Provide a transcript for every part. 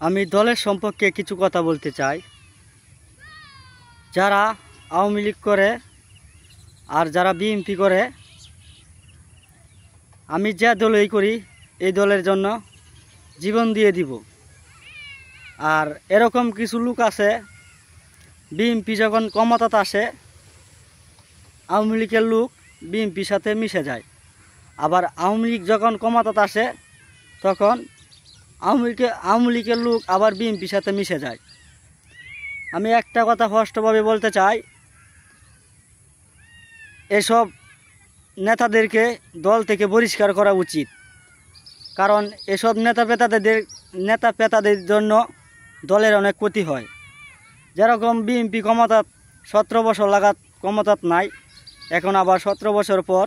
আমি দলের সম্পর্কে কিছু কথা বলতে চাই। যারা আওয়ামী লীগ করে আর যারা বিএনপি করে, আমি যে দলই করি এই দলের জন্য জীবন দিয়ে দিব। আর এরকম কিছু লোক আছে, বিএনপি যখন ক্ষমতাতে আসে আওয়ামী লীগের লোক বিএনপির সাথে মিশে যায়, আবার আওয়ামী লীগ যখন ক্ষমতাতে আসে তখন আওয়ামী লীগের লোক আবার বিএনপির সাথে মিশে যায়। আমি একটা কথা স্পষ্টভাবে বলতে চাই, এসব নেতাদেরকে দল থেকে বহিষ্কার করা উচিত। কারণ এসব নেতা পেতাদের জন্য দলের অনেক ক্ষতি হয়। যেরকম বিএনপি ক্ষমতা 17 বছর লাগাত ক্ষমতাত নাই, এখন আবার 17 বছর পর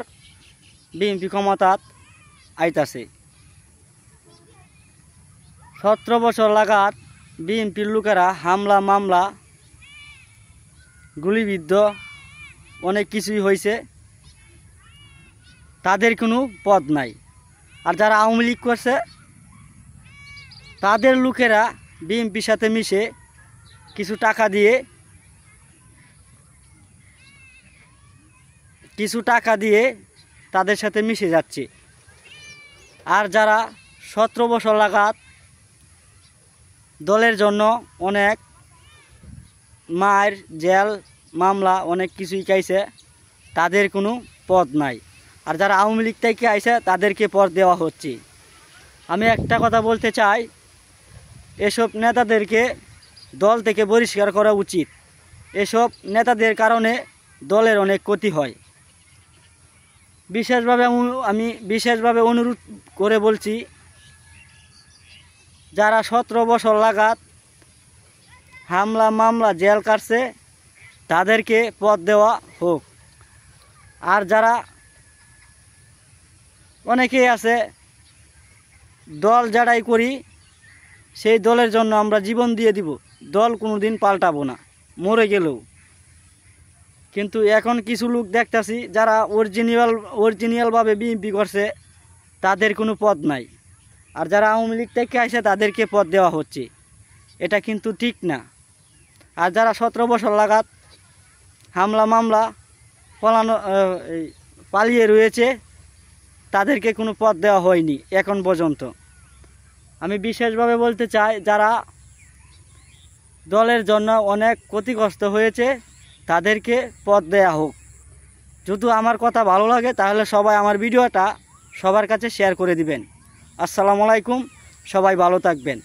বিএনপি ক্ষমতাত আইতাছে। 17 বছর লাগাত বিএনপির লোকেরা হামলা মামলা গুলিবিদ্ধ অনেক কিছুই হয়েছে, তাদের কোনো পদ নাই। আর যারা আওয়ামী লীগ করছে তাদের লোকেরা বিএনপির সাথে মিশে কিছু টাকা দিয়ে তাদের সাথে মিশে যাচ্ছে। আর যারা 17 বছর লাগাত দলের জন্য অনেক মার জেল মামলা অনেক কিছুই খাইছে, তাদের কোনো পদ নাই। আর যারা আওয়ামী লীগ থেকে আইছে তাদেরকে পদ দেওয়া হচ্ছে। আমি একটা কথা বলতে চাই, এসব নেতাদেরকে দল থেকে বহিষ্কার করা উচিত। এসব নেতাদের কারণে দলের অনেক ক্ষতি হয়। আমি বিশেষভাবে অনুরোধ করে বলছি, যারা 17 বছর লাগাত হামলা মামলা জেল কাটছে তাদেরকে পদ দেওয়া হোক। আর যারা অনেকেই আছে দল যারাই করি সেই দলের জন্য আমরা জীবন দিয়ে দিব, দল কোনো দিন পাল্টাবো না মরে গেলেও। কিন্তু এখন কিছু লোক দেখতেছি যারা অরিজিনালভাবে বিএনপি করছে তাদের কোনো পদ নাই, আর যারা আওয়ামী লীগ থেকে আসে তাদেরকে পদ দেওয়া হচ্ছে। এটা কিন্তু ঠিক না। আর যারা 17 বছর লাগাত হামলা মামলা পালিয়ে রয়েছে তাদেরকে কোনো পদ দেওয়া হয়নি এখন পর্যন্ত। আমি বিশেষভাবে বলতে চাই, যারা দলের জন্য অনেক ক্ষতিগ্রস্ত হয়েছে তাদেরকে পদ দেওয়া হোক। যদি আমার কথা ভালো লাগে তাহলে সবাই আমার ভিডিওটা সবার কাছে শেয়ার করে দিবেন। আসসালামু আলাইকুম, সবাই ভালো থাকবেন।